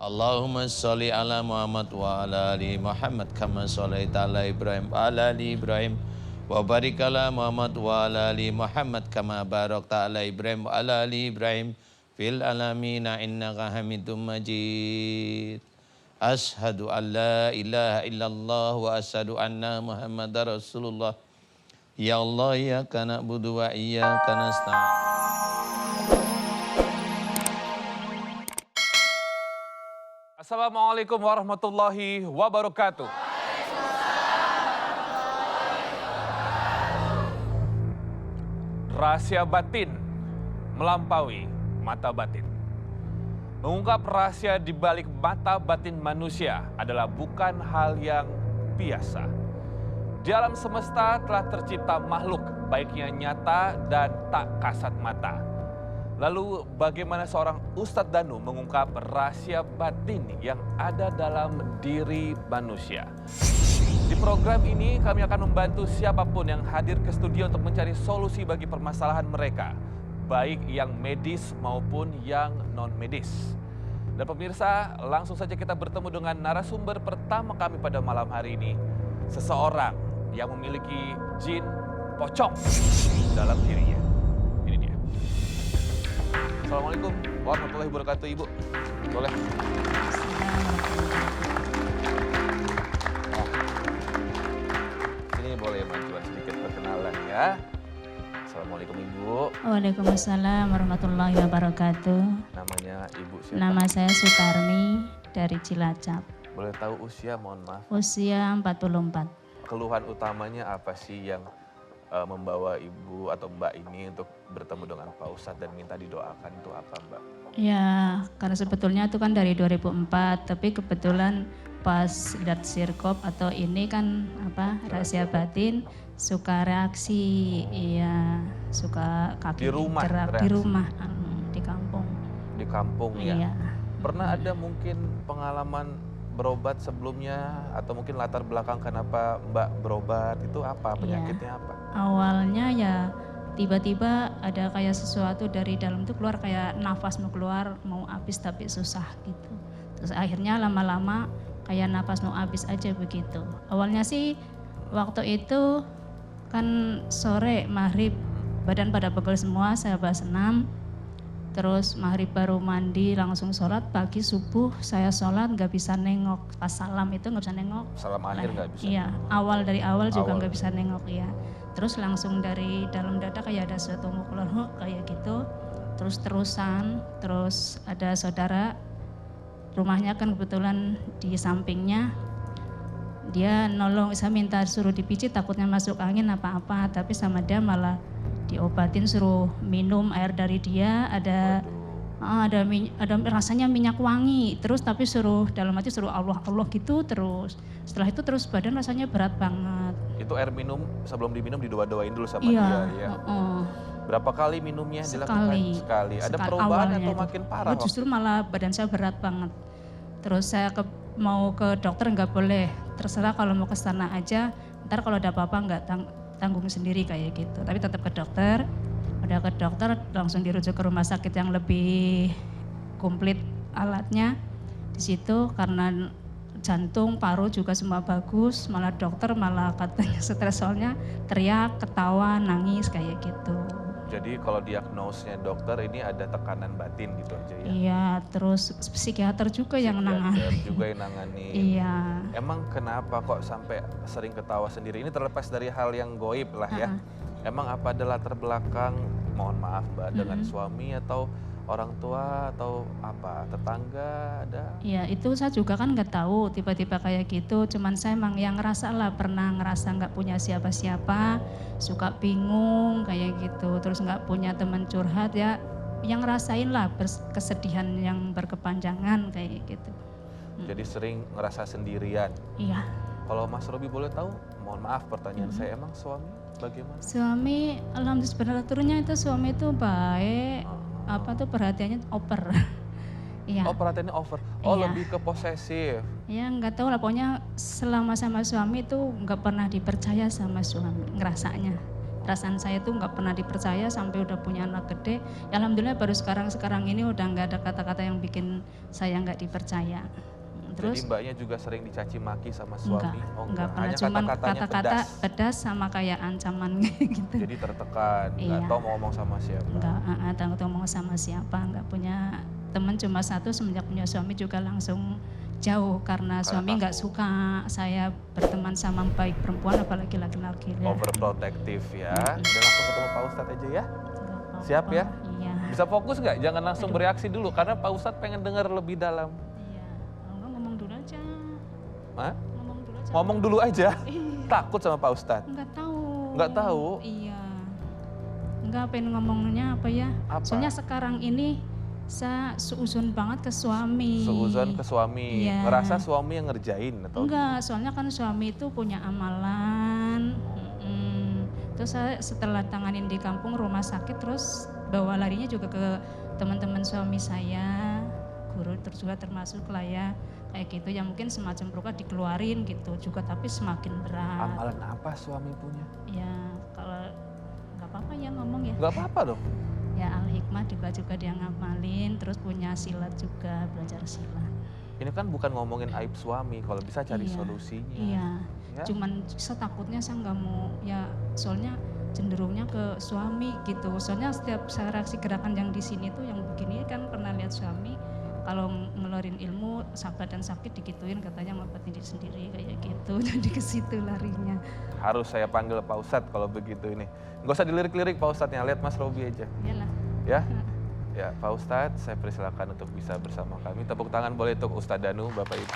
Allahumma sholli ala Muhammad wa ala ali Muhammad kama shallaita ala Ibrahim wa ala ali Ibrahim wa barik ala Muhammad wa ala ali Muhammad kama barakta ala Ibrahim wa ala ali Ibrahim fil alamina innaka Hamidum Majid. Ashhadu an la ilaha illallah wa ashhadu anna Muhammadar Rasulullah. Ya Allah ya kana na'budu wa iyyaka nasta'in. Assalamualaikum warahmatullahi wabarakatuh. Rahasia batin melampaui mata batin. Mengungkap rahasia di balik mata batin manusia adalah bukan hal yang biasa. Di alam semesta telah tercipta makhluk, baiknya nyata dan tak kasat mata. Lalu bagaimana seorang Ustadz Danu mengungkap rahasia batin yang ada dalam diri manusia? Di program ini kami akan membantu siapapun yang hadir ke studio untuk mencari solusi bagi permasalahan mereka, baik yang medis maupun yang non-medis. Dan pemirsa, langsung saja kita bertemu dengan narasumber pertama kami pada malam hari ini. Seseorang yang memiliki jin pocong dalam dirinya. Ini dia. Assalamualaikum warahmatullahi wabarakatuh, Ibu. Boleh? Ini boleh bantuan sedikit perkenalan ya. Assalamualaikum Ibu. Waalaikumsalam warahmatullahi wabarakatuh. Namanya Ibu siapa? Nama saya Sukarmi dari Cilacap. Boleh tahu usia, mohon maaf. Usia 44. Keluhan utamanya apa sih yang membawa Ibu atau Mbak ini untuk bertemu dengan Pak Ustadz dan minta didoakan itu apa, Mbak? Ya, karena sebetulnya itu kan dari 2004, tapi kebetulan pas lihat sirkop atau ini kan rahasia batin, suka reaksi, iya, suka kaki Di rumah, gerak reaksi. di rumah, di kampung. Di kampung ya? Iya. Pernah ada mungkin pengalaman berobat sebelumnya atau mungkin latar belakang kenapa Mbak berobat itu apa, penyakitnya apa? Awalnya ya tiba-tiba ada kayak sesuatu dari dalam itu keluar, kayak nafas mau keluar, mau habis tapi susah gitu. Terus akhirnya lama-lama kayak nafas mau habis aja begitu. Awalnya sih waktu itu kan sore maghrib badan pada pegel semua, saya senam. Terus maghrib baru mandi langsung sholat, pagi subuh saya sholat nggak bisa nengok, pas salam itu nggak bisa nengok. Salam akhir nggak bisa? Iya, dari awal juga Awal. nggak bisa nengok ya. Terus langsung dari dalam dada kayak ada sesuatu mau keluar kayak gitu. Terus ada saudara, rumahnya kan kebetulan di sampingnya. Dia nolong, saya minta suruh dipijit takutnya masuk angin apa-apa, tapi sama dia malah diobatin, suruh minum air dari dia, ada rasanya minyak wangi, terus tapi suruh dalam hati suruh Allah gitu, terus setelah itu terus badan rasanya berat banget. Itu air minum sebelum diminum didoa-doain dulu sama Iya, dia ya? Berapa kali minumnya sekali. dilakukan? Sekali. Ada perubahan atau Awalnya makin parah? itu justru malah badan saya berat banget. Terus saya mau ke dokter nggak boleh, terserah kalau mau ke sana aja, ntar kalau ada apa-apa nggak tanggung sendiri kayak gitu. Tapi tetap ke dokter, udah ke dokter langsung dirujuk ke rumah sakit yang lebih komplit alatnya. Di situ karena jantung, paru juga semua bagus, malah dokter malah katanya stres soalnya teriak, ketawa, nangis kayak gitu. Jadi kalau diagnosnya dokter ini ada tekanan batin gitu aja ya? Iya, terus psikiater juga yang Psikiater nangani. juga yang nangani. Iya. Emang kenapa kok sampai sering ketawa sendiri? Ini terlepas dari hal yang goib lah ya. Emang apa ada latar belakang, mohon maaf Mbak, dengan suami atau orang tua atau apa, tetangga ada? Iya, itu saya juga kan nggak tahu tiba-tiba kayak gitu. Cuman saya emang yang ngerasa lah, pernah ngerasa nggak punya siapa-siapa, suka bingung kayak gitu. Terus nggak punya teman curhat ya, yang ngerasain lah kesedihan yang berkepanjangan kayak gitu. Jadi sering ngerasa sendirian. Iya. Kalau Mas Robi boleh tahu, mohon maaf pertanyaan saya, emang suami bagaimana? Suami, alhamdulillah sebenarnya turunnya itu suami itu baik, perhatiannya oper. Iya. Oh perhatiannya over, oh Iya. lebih ke posesif. Ya nggak tahu lah, pokoknya selama sama suami itu nggak pernah dipercaya sama suami, ngerasanya. perasaan saya tuh nggak pernah dipercaya sampai udah punya anak gede. Ya, alhamdulillah baru sekarang ini udah nggak ada kata-kata yang bikin saya nggak dipercaya. Jadi mbaknya juga sering dicaci maki sama enggak, suami? Oh enggak pernah, hanya cuman kata-katanya kata-kata pedas sama kayak ancaman gitu. Jadi tertekan, nggak Iya. tahu mau ngomong sama siapa. Enggak, tahu ngomong sama siapa, enggak punya teman cuma satu. Semenjak punya suami juga langsung jauh karena suami nggak takut. suka saya berteman sama baik perempuan apalagi laki-laki. Ya. Overprotective ya. Dan langsung ketemu Pak Ustadz aja ya. Nggak apa-apa. Siap ya? Iya. Bisa fokus nggak? Jangan langsung bereaksi dulu karena Pak Ustadz pengen dengar lebih dalam. Iya. Enggak, ngomong dulu aja. Hah? Ngomong dulu aja. Ngomong dulu aja. Iya. Takut sama Pak Ustadz. Enggak tahu. Nggak tahu? Iya. Enggak, pengen ngomongnya apa ya? Apa? Soalnya sekarang ini saya seuzon banget ke suami. Seuzon ke suami. Iya. Ngerasa suami yang ngerjain atau? Enggak, soalnya kan suami itu punya amalan. Terus saya setelah tanganin di kampung rumah sakit, terus bawa larinya juga ke teman-teman suami saya, guru terus juga termasuk lah ya, kayak gitu ya, mungkin semacam program dikeluarin gitu juga, tapi semakin berat. Amalan apa suami punya? Ya kalau nggak apa-apa ya ngomong ya. Nggak apa-apa dong. Ya Al-Hikmah juga dia ngamalin, terus punya silat juga, belajar silat. Ini kan bukan ngomongin aib suami, kalau bisa cari Iya. solusinya. Iya. Ya? Cuman saya takutnya saya nggak mau ya, soalnya cenderungnya ke suami gitu. Soalnya setiap saya reaksi gerakan yang di sini tuh yang begini kan pernah lihat suami kalau ngeluarin ilmu badan sakit dikituin katanya ngobatin diri sendiri kayak gitu. Jadi ke situ larinya. Harus saya panggil Pak Ustadz kalau begitu ini. Nggak usah dilirik-lirik Pak Ustadznya, lihat Mas Robi aja. Iyalah. Ya, ya Pak Ustadz saya persilakan untuk bisa bersama kami. Tepuk tangan boleh untuk Ustadz Danu, Bapak Ibu.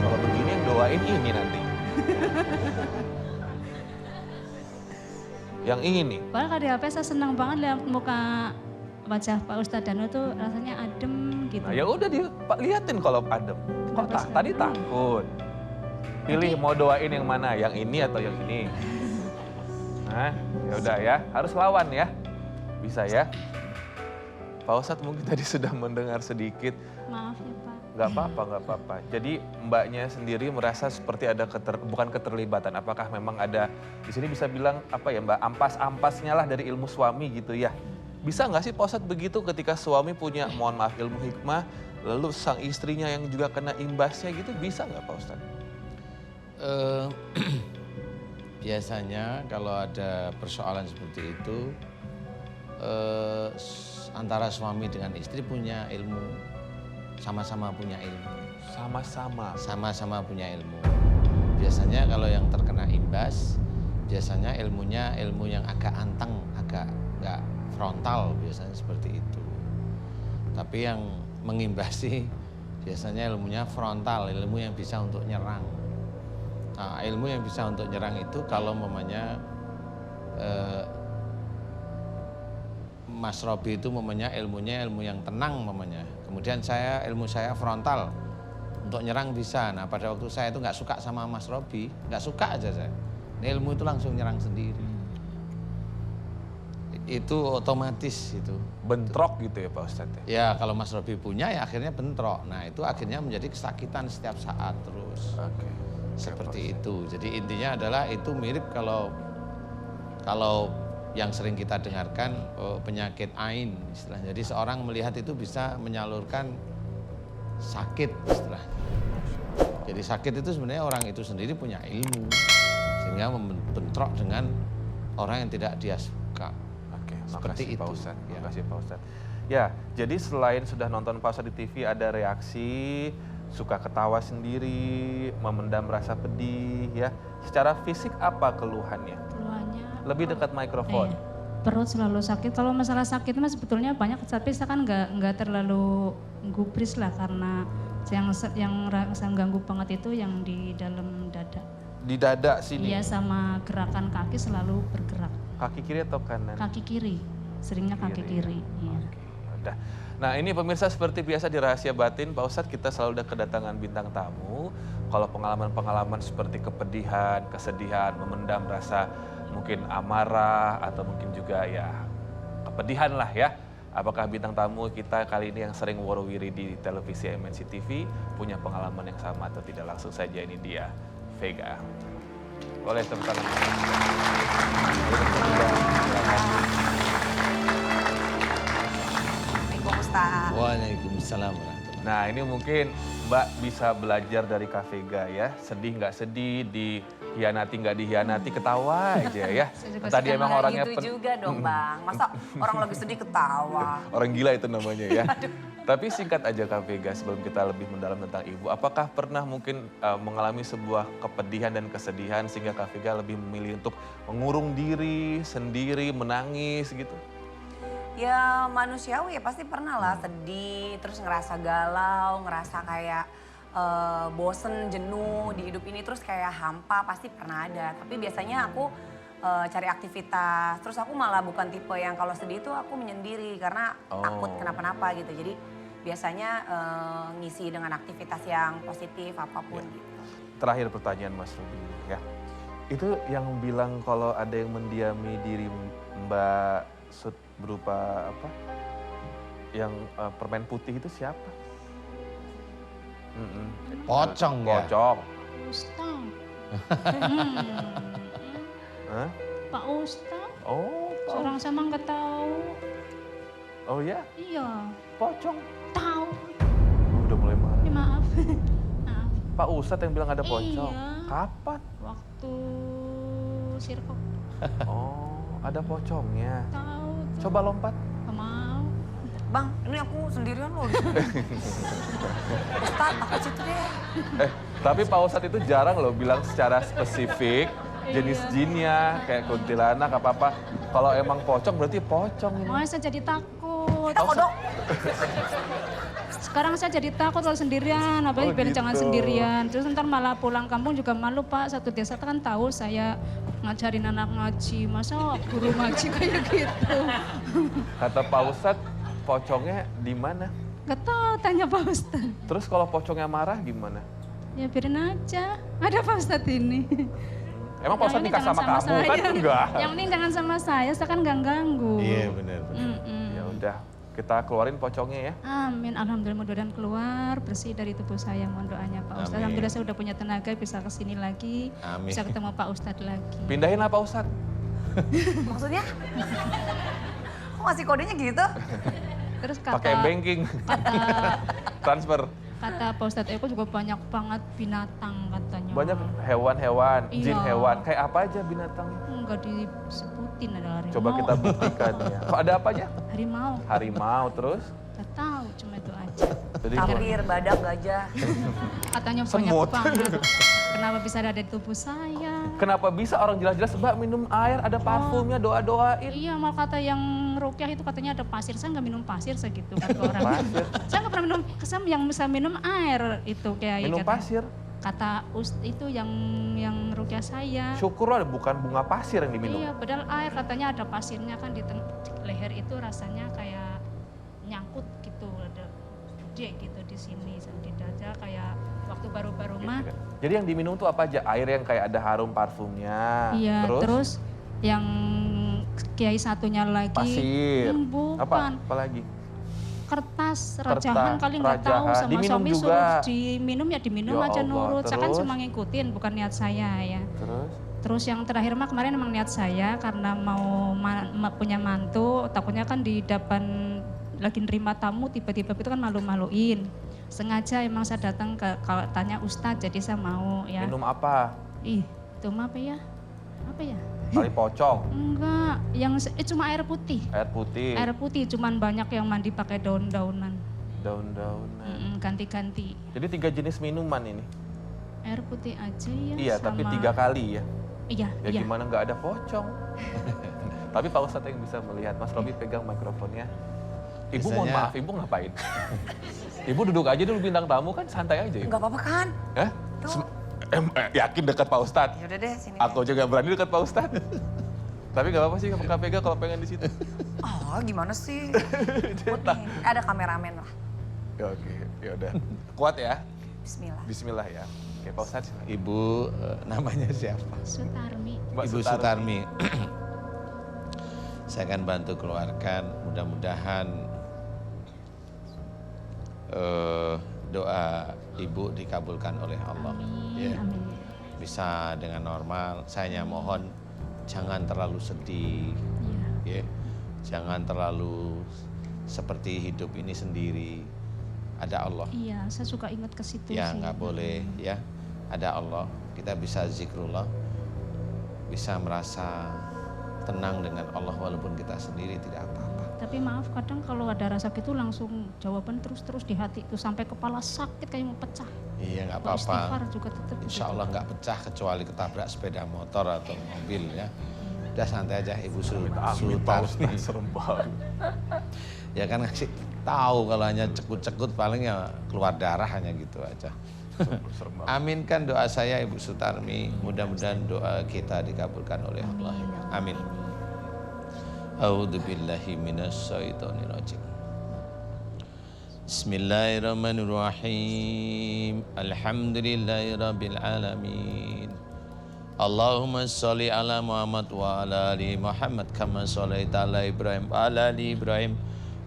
Kalau begini yang doain ini nanti. Yang ini nih. Padahal kalau di HP saya senang banget lihat muka wajah Pak Ustadz Danu tuh rasanya adem gitu. Nah, ya udah liatin kalau adem. Kok Kenapa tadi takut? Pilih mau doain yang mana, yang ini atau yang ini. Nah, ya udah ya, harus lawan ya. Bisa ya. Pak Ustadz mungkin tadi sudah mendengar sedikit. Maaf ya Pak. Nggak apa-apa, nggak apa-apa. Jadi mbaknya sendiri merasa seperti ada bukan keterlibatan. Apakah memang ada, di sini bisa bilang apa ya mbak, ampas-ampasnya lah dari ilmu suami gitu ya. Bisa nggak sih Pak Ustadz begitu ketika suami punya, mohon maaf, ilmu hikmah, lalu sang istrinya yang juga kena imbasnya gitu, bisa nggak Pak Ustadz? Biasanya kalau ada persoalan seperti itu, antara suami dengan istri punya ilmu, sama-sama punya ilmu. Sama-sama punya ilmu. Biasanya kalau yang terkena imbas, biasanya ilmunya ilmu yang agak anteng, agak nggak frontal, biasanya seperti itu. Tapi yang mengimbasi biasanya ilmunya frontal, ilmu yang bisa untuk nyerang. Nah, ilmu yang bisa untuk nyerang itu kalau mamanya Mas Robi itu mamanya ilmunya ilmu yang tenang mamanya. Kemudian ilmu saya frontal, untuk nyerang bisa. Nah pada waktu saya itu nggak suka sama Mas Robi, nggak suka aja saya. Ini ilmu itu langsung nyerang sendiri. Itu otomatis itu. Bentrok gitu ya Pak Ustadz? Ya kalau Mas Robi punya ya akhirnya bentrok. Nah itu akhirnya menjadi kesakitan setiap saat terus. Oke. Seperti itu. Jadi intinya adalah itu mirip kalau yang sering kita dengarkan penyakit ain istilahnya. Jadi seorang melihat itu bisa menyalurkan sakit istilahnya. Jadi sakit itu sebenarnya orang itu sendiri punya ilmu sehingga membentrok dengan orang yang tidak dia suka. Oke, Seperti makasih Pak itu. Ustadz. Ya. Makasih Pak Ustadz. Ya, jadi selain sudah nonton Pak Ustadz di TV ada reaksi, suka ketawa sendiri, memendam rasa pedih ya. Secara fisik apa keluhannya? Keluhannya Lebih dekat mikrofon. perut selalu sakit. Kalau masalah sakit mah sebetulnya banyak, tapi saya kan nggak terlalu gubris lah, karena yang rasa ganggu banget itu yang di dalam dada. Di dada sini. Iya, sama gerakan kaki selalu bergerak. Kaki kiri atau kanan? Kaki kiri, seringnya kaki kiri. Iya. Oke, udah. Nah ini pemirsa seperti biasa di Rahasia Batin, Pak Ustadz kita selalu ada kedatangan bintang tamu. Kalau pengalaman-pengalaman seperti kepedihan, kesedihan, memendam rasa mungkin amarah atau mungkin juga ya kepedihan lah ya. Apakah bintang tamu kita kali ini yang sering warawiri di televisi MNC TV punya pengalaman yang sama atau tidak? Langsung saja, ini dia, Vega. Boleh tepuk tangan. Assalamualaikum Ustaz. Waalaikumsalam warahmatullahi. Nah, ini mungkin Mbak bisa belajar dari Kak Vega ya. Sedih nggak sedih, dihianati nggak dihianati, ketawa aja ya. Tadi emang orangnya Gitu juga dong Bang. Masa orang lagi sedih ketawa. orang gila itu namanya ya. Tapi singkat aja Kak Vega, sebelum kita lebih mendalam tentang Ibu, apakah pernah mungkin mengalami sebuah kepedihan dan kesedihan sehingga Kak Vega lebih memilih untuk mengurung diri sendiri, menangis gitu? Ya manusiawi ya pasti pernah lah sedih, terus ngerasa galau, ngerasa kayak bosen, jenuh di hidup ini, terus kayak hampa pasti pernah ada. Tapi biasanya aku cari aktivitas, terus aku malah bukan tipe yang kalau sedih itu aku menyendiri karena takut kenapa-napa gitu. Jadi biasanya ngisi dengan aktivitas yang positif apapun gitu. Terakhir pertanyaan Mas Ruby ya. Itu yang bilang kalau ada yang mendiami diri Mbak Sud berupa apa? Yang permen putih itu siapa? Pocong ya? Pocong. Ustaz. Hah? Pak Ustaz. Oh, Seorang sama nggak tahu. oh ya, Iya, pocong. tahu. Oh, udah mulai marah. Ini maaf. Maaf. Pak Ustadz yang bilang ada pocong. Iya. Kapan? Waktu sirkop Oh, ada pocongnya. tahu tuh. Coba lompat. Nggak mau. Bang, ini aku sendirian loh. Ustaz, aku situ deh. Tapi Pak Ustadz itu jarang loh bilang secara spesifik jenis jinnya, kayak kuntilanak apa-apa. Kalau emang pocong berarti pocong ini. Makanya saya jadi takut. Kita kodok. Sekarang saya jadi takut kalau sendirian, apalagi Oh, biar gitu. jangan sendirian. Terus ntar malah pulang kampung juga malu Pak, satu desa kan tahu saya ngajarin anak ngaji, masa guru ngaji kayak gitu. Kata Pak Ustadz, pocongnya di mana? Gak tahu, tanya Pak Ustadz. Terus kalau pocongnya marah gimana? Ya biarin aja, ada Pak Ustadz ini. Emang Pak Ustadz Yang nikah penting sama jangan kamu kan saya. enggak? Yang penting jangan sama saya kan gak ganggu. Iya benar. Ya udah, kita keluarin pocongnya ya. Amin, alhamdulillah mudah-mudahan keluar bersih dari tubuh saya, mohon doanya Pak Ustadz. Amin. Alhamdulillah saya udah punya tenaga bisa kesini lagi, Amin. bisa ketemu Pak Ustadz lagi. Pindahin lah Pak Ustadz. Maksudnya? Kok ngasih kodenya gitu? Terus Pakai banking. Transfer. kata Pak Ustadz Eko juga banyak banget binatang katanya. Banyak hewan-hewan, jin Iya. hewan. Kayak apa aja binatangnya? Enggak disebutin ada harimau. Coba kita buktikan ya. Kok ada apa aja? Harimau, Harimau terus. gak tahu cuma itu aja. Jadi Tapir, badak, gajah. Katanya banyak Semut. banget. Kenapa bisa ada di tubuh saya? kenapa bisa orang jelas-jelas Mbak minum air, ada parfumnya, doa-doain. Iya, malah kata yang rukyah itu katanya ada pasir. Saya nggak minum pasir segitu kata orang. Pasir. Saya nggak pernah minum, saya yang bisa minum air itu kayak Minum kata- pasir. Kata itu yang rukyah saya. Syukurlah bukan bunga pasir yang diminum. Iya, padahal air katanya ada pasirnya kan di leher itu rasanya kayak nyangkut gitu, ada gede gitu di sini, di dada kayak waktu baru-baru mah. Jadi yang diminum tuh apa aja? Air yang kayak ada harum parfumnya. Iya, terus yang kiai satunya lagi pasir. bukan Apa lagi? kertas rajahan kali nggak tahu rajahan. sama Diminum suami juga. suruh diminum ya diminum Ya aja Allah, nurut. Saya kan terus? cuma ngikutin bukan niat saya ya. Terus? Terus yang terakhir mah kemarin emang niat saya karena mau punya mantu, takutnya kan di depan lagi nerima tamu tiba-tiba itu kan malu-maluin. Sengaja emang saya datang kalau tanya Ustadz jadi saya mau ya. Minum apa? Ih, itu mah apa ya? Apa ya? Kali pocong, Enggak, yang cuma air putih. air putih, Air putih cuman banyak yang mandi pakai daun-daunan. daun-daunan. Ganti-ganti. Jadi 3 jenis minuman ini. Air putih aja ya. Iya, tapi 3 kali ya. Iya, Ya iya. gimana nggak ada pocong. Tapi Pak Ustadz yang bisa melihat. Mas Robi pegang mikrofonnya. Ibu mohon Biasanya- maaf, ibu ngapain? Ibu duduk aja dulu bintang tamu kan santai aja. Ibu. Enggak apa-apa kan? Hah? Yakin dekat Pak Ustadz? Ya udah deh sini. Aku juga berani dekat Pak Ustadz. Tapi nggak apa-apa sih Kak Vega kalau pengen di situ. Oh, gimana sih? Takut nih. Ada kameramen lah. Ya, oke, ya udah. Kuat ya. Bismillah. Bismillah ya. Oke, Pak Ustadz. silakan. Ibu namanya siapa? Sutarmi. Mbak Ibu Sutarmi. Saya akan bantu keluarkan, mudah-mudahan doa ibu dikabulkan oleh Allah. Ya. Amin. Bisa dengan normal. Saya hanya mohon jangan terlalu sedih, Iya. ya. Jangan terlalu seperti hidup ini sendiri. Ada Allah. Iya, saya suka ingat ke situ Ya sih. nggak boleh ya. Ada Allah. Kita bisa zikrullah, bisa merasa tenang dengan Allah walaupun kita sendiri tidak apa-apa. Tapi maaf kadang kalau ada rasa gitu langsung jawaban terus-terus di hati itu sampai kepala sakit kayak mau pecah. Iya nggak Kalau apa-apa. istighfar juga tetap. Insya Allah nggak pecah kecuali ketabrak sepeda motor atau mobil ya. Udah santai aja Ibu Amin Pak Sutarmi. Ustadz, serem banget. Ya kan ngasih tahu kalau hanya cekut-cekut paling ya keluar darah hanya gitu aja. Serem banget. Aminkan doa saya Ibu Sutarmi. Mudah-mudahan doa kita dikabulkan oleh Allah. Amin. A'udzu billahi minasyaitonir rajim. Bismillahirrahmanirrahim. Alhamdulillahirabbil alamin. Allahumma sholli ala Muhammad wa ala ali Muhammad kama sholaita ala Ibrahim wa ala ali Ibrahim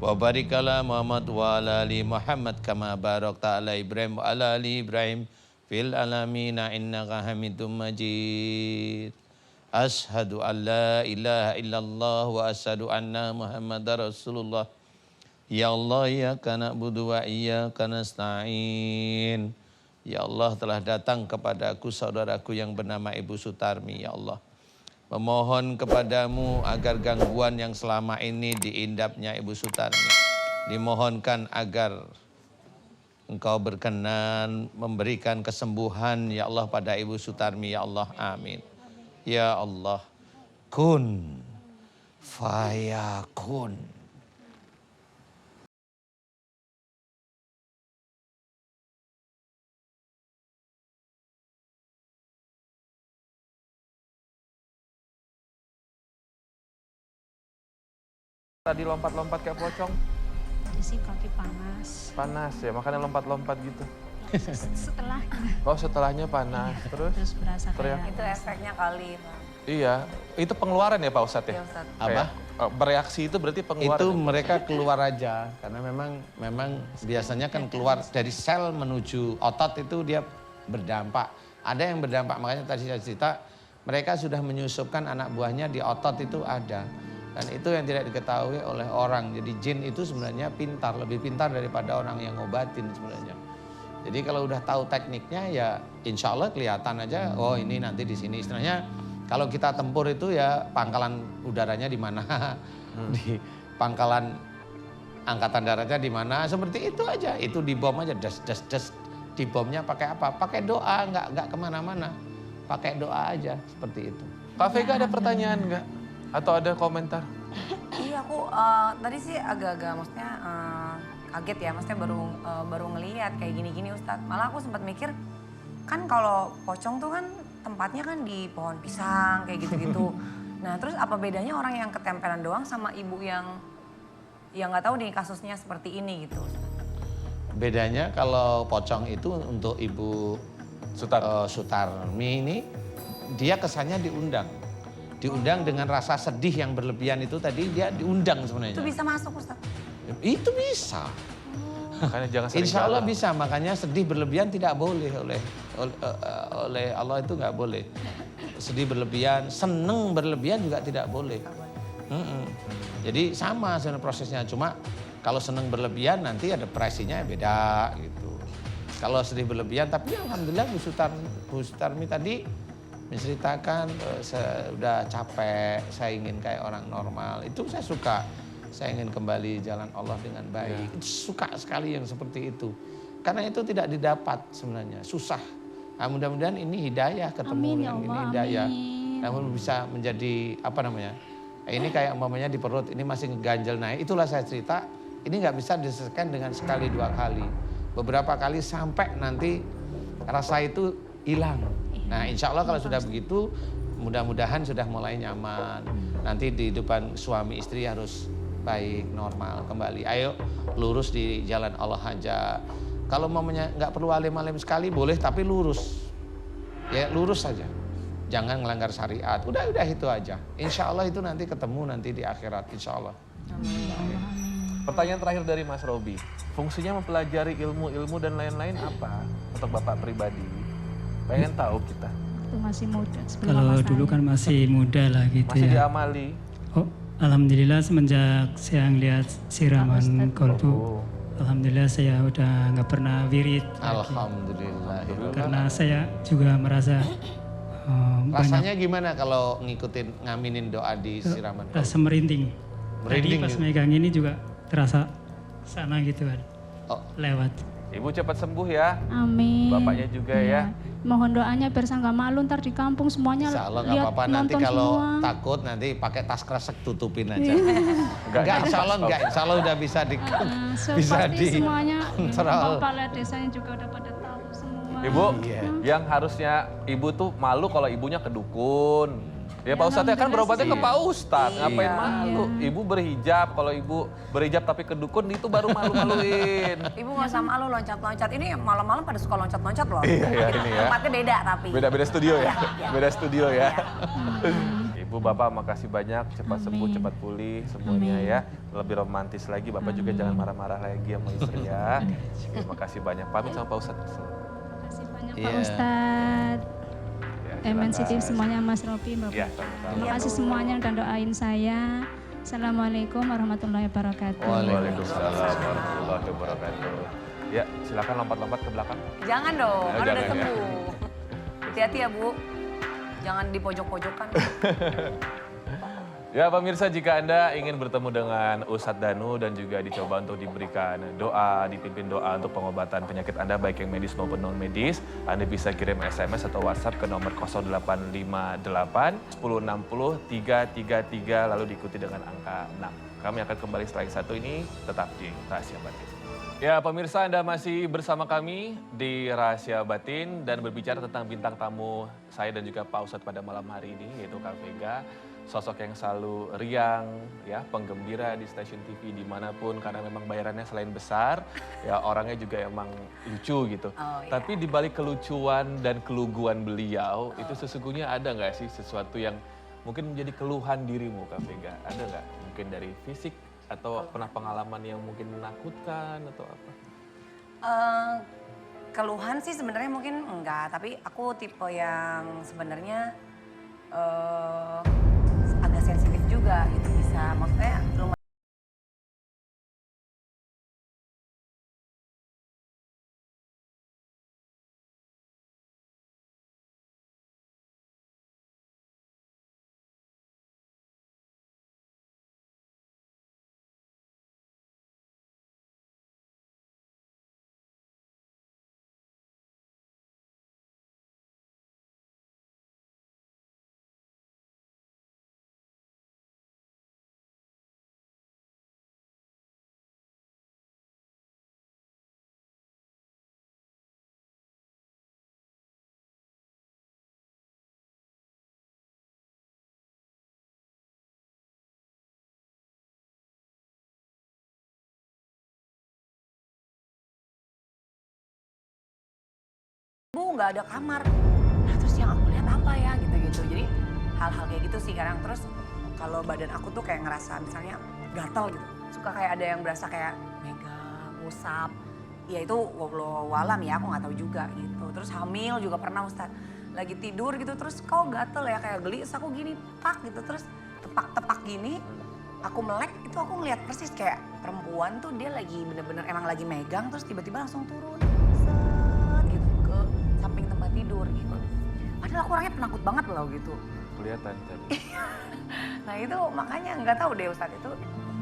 wa barik ala Muhammad wa ala ali Muhammad kama barakta ala Ibrahim wa ala ali Ibrahim fil alamin innaka Hamidum Majid. Ashhadu an la ilaha illallah wa ashhadu anna Muhammadar Rasulullah. Ya Allah, iyyaka na'budu wa iyyaka nasta'in. Ya Allah, telah datang kepadaku saudaraku yang bernama Ibu Sutarmi, ya Allah. Memohon kepadamu agar gangguan yang selama ini diindapnya Ibu Sutarmi dimohonkan agar Engkau berkenan memberikan kesembuhan ya Allah pada Ibu Sutarmi, ya Allah, amin. Ya Allah, kun fayakun. Tadi lompat-lompat kayak pocong, Isi kaki panas. panas ya, makanya lompat-lompat gitu. Setelah Oh setelahnya panas, terus? terus berasa Teriak. kayak Itu efeknya kali, Pak. Iya, itu pengeluaran ya Pak Ustadz ya? Ya, Ustadz. Apa? Kayak, bereaksi itu berarti pengeluaran. Itu ya? mereka keluar aja karena memang biasanya kan keluar dari sel menuju otot itu dia berdampak. Ada yang berdampak, makanya tadi saya cerita mereka sudah menyusupkan anak buahnya di otot itu ada. Dan itu yang tidak diketahui oleh orang. Jadi jin itu sebenarnya pintar, lebih pintar daripada orang yang ngobatin sebenarnya. Jadi kalau udah tahu tekniknya ya insya Allah kelihatan aja, oh ini nanti di sini. Istilahnya kalau kita tempur itu ya pangkalan udaranya di mana, di pangkalan angkatan daratnya di mana, seperti itu aja. Itu dibom aja, des. Dibomnya pakai apa? Pakai doa, nggak kemana-mana. Pakai doa aja, seperti itu. Kak Vega ada pertanyaan nggak? Atau ada komentar? Iya, aku tadi sih agak-agak maksudnya kaget ya, maksudnya baru ngelihat kayak gini-gini Ustadz. Malah aku sempat mikir, kan kalau pocong tuh kan tempatnya kan di pohon pisang kayak gitu-gitu. Nah terus apa bedanya orang yang ketempelan doang sama ibu yang nggak tahu nih kasusnya seperti ini gitu Ustadz. Bedanya kalau pocong itu untuk Ibu Sutarmi ini, dia kesannya diundang. Diundang dengan rasa sedih yang berlebihan itu tadi dia diundang sebenarnya. Itu bisa masuk Ustadz? Itu bisa. Makanya jangan sering Insya Allah galau. bisa, makanya sedih berlebihan tidak boleh oleh Allah, itu nggak boleh. Sedih berlebihan, seneng berlebihan juga tidak boleh. Jadi sama sebenarnya prosesnya, cuma kalau seneng berlebihan nanti ada presinya beda gitu. Kalau sedih berlebihan, tapi alhamdulillah Bu Sutarmi tadi menceritakan saya udah capek, saya ingin kayak orang normal. Itu saya suka. Saya ingin kembali jalan Allah dengan baik. Suka sekali yang seperti itu. Karena itu tidak didapat sebenarnya, susah. Nah, mudah-mudahan ini hidayah, ketemu Amin, ya dengan ini Allah, hidayah. amin. Namun bisa menjadi apa namanya? Ini kayak umpamanya di perut, ini masih ngeganjel naik. Itulah saya cerita, ini nggak bisa diselesaikan dengan sekali dua kali. Beberapa kali sampai nanti rasa itu hilang. Nah insya Allah kalau sudah begitu, mudah-mudahan sudah mulai nyaman. Nanti di depan suami istri harus baik, normal kembali. Ayo lurus di jalan Allah aja. Kalau mamanya nggak perlu alim-alim sekali boleh, tapi lurus. Ya lurus saja. jangan melanggar syariat. Udah itu aja. Insya Allah itu nanti ketemu nanti di akhirat, insya Allah. Pertanyaan terakhir dari Mas Robi. Fungsinya mempelajari ilmu-ilmu dan lain-lain apa untuk Bapak pribadi? Pengen tahu kita. Itu masih muda sebelum Kalau mama dulu saya. kan masih muda lah gitu Masih ya. diamali? Oh, alhamdulillah semenjak saya ngeliat siraman kolbu, Oh. alhamdulillah saya udah nggak pernah wirid lagi. Alhamdulillah. Karena saya juga merasa banyak Rasanya gimana kalau ngikutin ngaminin doa di siraman? rasa merinding. Merinding Tadi pas gitu? megang ini juga terasa sana gitu kan, Oh, lewat. Ibu cepat sembuh ya. Amin. Bapaknya juga ya. Mohon doanya biar saya nggak malu ntar di kampung semuanya insya Allah nggak lihat apa-apa. Nanti nonton kalau semua. takut nanti pakai tas kresek tutupin aja. Enggak, Enggak, insya Allah enggak. Insya Allah udah bisa bisa Pasti semuanya kontrol. kepala desanya juga udah pada tahu semua. Ibu, Iya. yang harusnya ibu tuh malu kalau ibunya ke dukun. Ya Pak Ustadz kan alhamdulillah berobatnya ke sih. Pak Ustadz, ngapain Iya. malu? Ibu berhijab, kalau ibu berhijab tapi ke dukun itu baru malu-maluin. Ibu nggak usah malu loncat-loncat. Ini malam-malam pada suka loncat-loncat loh. Iya, iya, ini ya. Tempatnya beda tapi. Beda-beda studio ya? Iya. Beda studio ya? Hmm. Ibu, Bapak makasih banyak, cepat sembuh, Amin. cepat pulih semuanya Amin. ya. Lebih romantis lagi, Bapak juga jangan marah-marah lagi sama istri ya. Terima kasih banyak, pamit sama Pak Ustadz. Terima kasih banyak Pak Iya. Ustadz. Ya, Sensitif silakan. semuanya Mas Robi, Mbak Iya, Putra. sama-sama. Terima kasih semuanya udah doain saya. Assalamualaikum warahmatullahi wabarakatuh. Waalaikumsalam warahmatullahi wabarakatuh. Ya, silakan lompat-lompat ke belakang. Jangan dong, Ya, kan udah jangan ya. sembuh. Hati-hati ya Bu. Jangan di pojok-pojokan. Ya pemirsa, jika Anda ingin bertemu dengan Ustadz Danu dan juga dicoba untuk diberikan doa, dipimpin doa untuk pengobatan penyakit Anda baik yang medis maupun non medis, Anda bisa kirim SMS atau WhatsApp ke nomor 0858 1060 333 lalu diikuti dengan angka 6. Kami akan kembali setelah yang satu ini, tetap di Rahasia Batin. Ya pemirsa, Anda masih bersama kami di Rahasia Batin dan berbicara tentang bintang tamu saya dan juga Pak Ustadz pada malam hari ini, yaitu Kak Vega. Sosok yang selalu riang, ya, penggembira di stasiun TV dimanapun karena memang bayarannya selain besar, ya orangnya juga emang lucu gitu. Oh, iya. Tapi di balik kelucuan dan keluguan beliau, itu sesungguhnya ada nggak sih sesuatu yang mungkin menjadi keluhan dirimu, Kak Vega? Ada nggak? Mungkin dari fisik atau pernah pengalaman yang mungkin menakutkan atau apa? Keluhan sih sebenarnya mungkin enggak, tapi aku tipe yang sebenarnya agak sensitif juga gitu, bisa maksudnya lumayan. Bu, nggak ada kamar. Nah, terus yang aku lihat apa ya gitu-gitu. Jadi hal-hal kayak gitu sih kadang. Terus kalau badan aku tuh kayak ngerasa misalnya gatal gitu. Suka kayak ada yang berasa kayak megang, ngusap. Ya itu wallahualam ya, aku nggak tahu juga gitu. Terus hamil juga pernah Ustaz. Lagi tidur gitu terus kau gatel ya kayak geli. Terus aku gini tak gitu terus tepak-tepak gini. Aku melek itu aku ngeliat persis kayak perempuan tuh dia lagi bener-bener emang lagi megang terus tiba-tiba langsung turun. Set gitu ke samping tempat tidur gitu. Padahal aku orangnya penakut banget loh gitu. Kelihatan tadi. Nah itu makanya nggak tahu deh Ustadz itu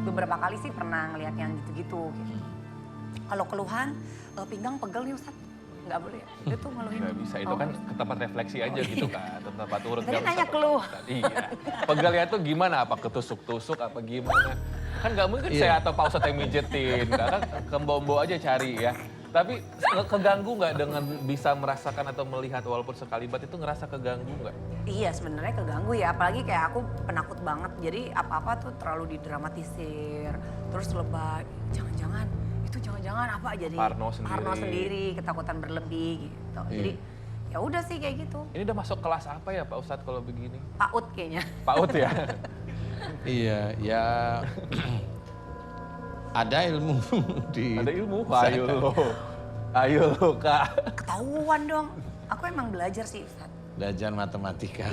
beberapa kali sih pernah ngeliat yang gitu-gitu. Gitu. Kalau keluhan pinggang pegel nih Ustadz, nggak boleh ya? Itu ngeluhin. Nggak bisa, itu kan ke tempat refleksi aja gitu kan, ke tempat urut. Tadi nggak nanya usah keluh. Iya, pegelnya tuh gimana, apa ketusuk-tusuk apa gimana. Kan nggak mungkin saya atau Pak Ustadz yang mijetin, kan ke mbok-mbok aja cari ya. Tapi keganggu nggak dengan bisa merasakan atau melihat walaupun sekalibat itu ngerasa keganggu nggak? Iya sebenarnya keganggu ya, apalagi kayak aku penakut banget. Jadi apa-apa tuh terlalu didramatisir, terus lebay. Jangan-jangan itu jangan-jangan apa jadi Parno sendiri. ketakutan berlebih gitu. Iya. Jadi ya udah sih kayak gitu. Ini udah masuk kelas apa ya Pak Ustadz kalau begini? PAUD kayaknya. PAUD ya? Iya, ya ada ilmu di Ada ilmu? Ayo lo. Ayo lo Kak. Ketahuan dong. Aku emang belajar sih Ustaz. belajar matematika.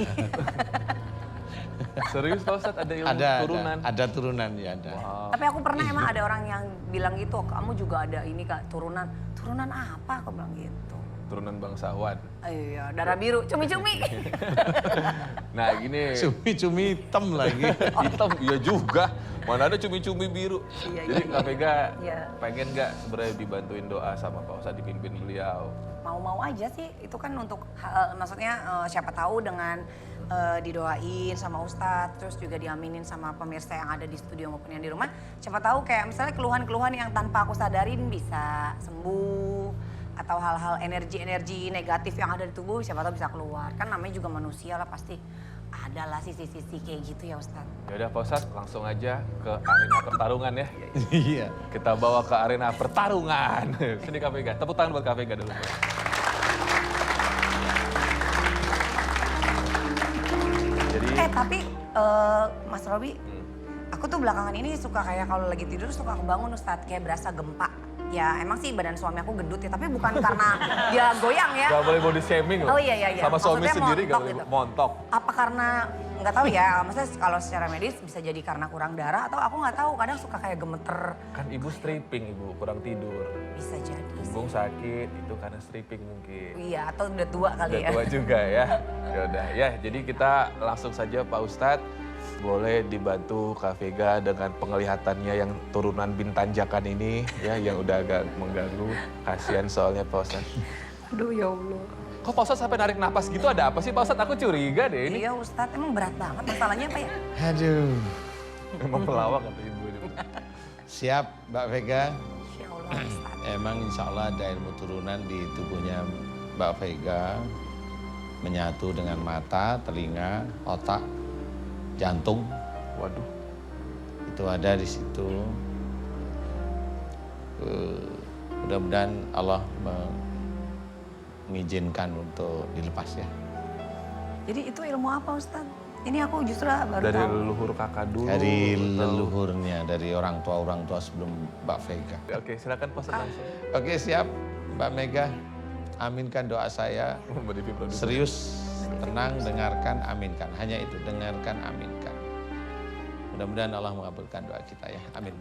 Serius Pak Ustadz ada ilmu turunan? Ada turunan ya ada. Wow. Tapi aku pernah emang ada orang yang bilang gitu, kamu juga ada ini Kak, turunan. Turunan apa? Aku bilang gitu. Turunan bangsawan. Iya, darah biru, cumi-cumi. Nah gini, Cumi-cumi hitam lagi. hitam, iya juga. Mana ada cumi-cumi biru. Iya, Jadi iya. Kak Vega Iya. pengen nggak sebenarnya dibantuin doa sama Pak Ustadz dipimpin beliau? Mau-mau aja sih, itu kan untuk, maksudnya siapa tahu dengan didoain sama Ustadz, terus juga diaminin sama pemirsa yang ada di studio maupun yang di rumah. Siapa tahu kayak misalnya keluhan-keluhan yang tanpa aku sadarin bisa sembuh. Atau hal-hal energi-energi negatif yang ada di tubuh siapa tahu bisa keluar. Kan namanya juga manusia lah pasti ada lah sisi-sisi kayak gitu ya Ustadz. Ya udah Pak Ustadz langsung aja ke arena pertarungan ya. Iya. Kita bawa ke arena pertarungan. Sini Kak Vega, tepuk tangan buat Kak Vega dulu. Jadi, Tapi Mas Robi, aku tuh belakangan ini suka kayak kalau lagi tidur suka kebangun Ustadz, kayak berasa gempa. Ya emang sih badan suami aku gendut ya, tapi bukan karena dia goyang ya. gak boleh body shaming loh. Oh iya. Sama suami Maksudnya sendiri gak montok boleh gitu. montok. Apa karena nggak tahu ya, maksudnya kalau secara medis bisa jadi karena kurang darah atau aku nggak tahu, kadang suka kayak gemeter. Kan ibu stripping, ibu kurang tidur. Bisa jadi sih. Punggung sakit, itu karena stripping mungkin. Iya, atau udah tua kali Udah ya. tua juga ya. Ya udah ya, jadi kita langsung saja Pak Ustadz. Boleh dibantu Kak Vega dengan penglihatannya yang turunan Bintanjakan ini ya, yang udah agak mengganggu. Kasihan soalnya Pak Ustadz. Aduh ya Allah. Kok Pak Ustadz sampai narik napas gitu, ada apa sih Pak Ustadz? Aku curiga deh ini. Iya Ustadz, emang berat banget masalahnya apa ya? Aduh. Emang pelawak kata ibu ini. Siap Mbak Vega. Ya Allah Ustadz. Emang insya Allah ada ilmu turunan di tubuhnya Mbak Vega. Menyatu dengan mata, telinga, otak, jantung. Waduh. Itu ada di situ. Mudah-mudahan Allah mengizinkan untuk dilepas ya. Jadi itu ilmu apa Ustadz? Ini aku justru baru Dari tahu. leluhur kakak dulu. Dari atau- leluhurnya, dari orang tua sebelum Mbak Vega. Oke, silakan Pak Ustadz langsung. Oke siap Mbak Mega. Aminkan doa saya. Mbak Devi produser. Serius, tenang, dengarkan, aminkan. Hanya itu, dengarkan, aminkan. Mudah-mudahan Allah mengabulkan doa kita ya. Amin.